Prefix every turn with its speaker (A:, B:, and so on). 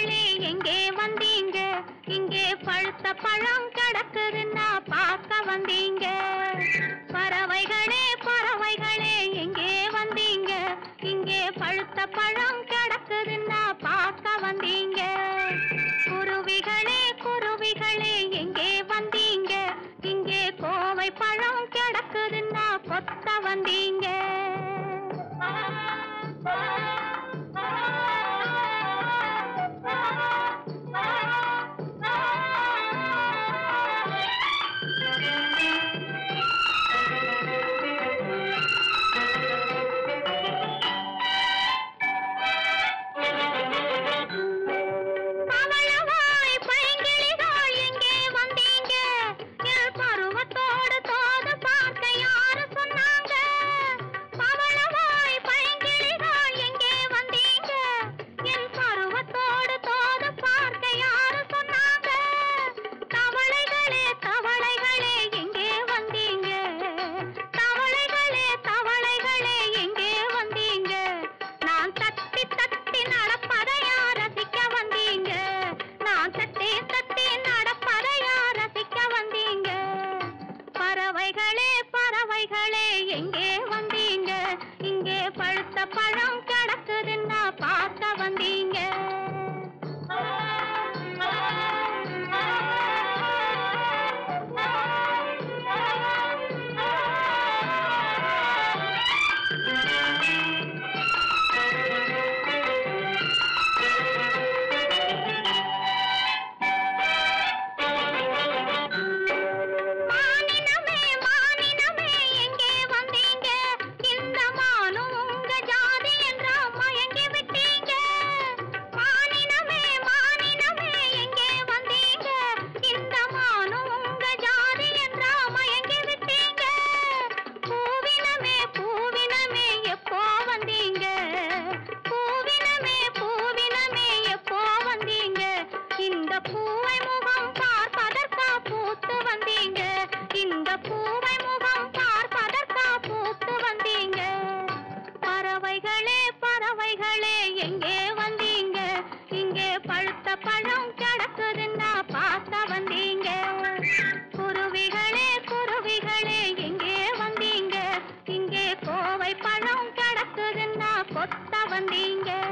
A: பறவைகளே எங்கே வந்தீங்க? இங்கே பழுத்த பழம் கிடக்குதுன்னா பார்க்க வந்தீங்க. பறவைகளே பறவைகளே எங்கே வந்தீங்க? இங்கே பழுத்த பழம் கிடக்குதுன்னா பார்க்க வந்தீங்க. குருவிகளே குருவிகளே எங்கே வந்தீங்க? இங்கே கோவை பழம் கிடக்குதுன்னா கொத்த வந்தீங்க. பறவைகளே பறவைகளே எங்கே வந்தீங்க? இங்கே பழுத்த பழம் கிடக்குதுன்னா பார்க்க வந்தீங்க. பறவைகளே பறவைகளே எங்கே வந்தீங்க? இங்கே பழுத்த பழம் கிடக்குதுன்னா பார்க்க வந்தீங்க. குருவிகளே குருவிகளே எங்கே வந்தீங்க? இங்கே கோவை பழம் கிடக்குதுன்னா கொத்த வந்தீங்க.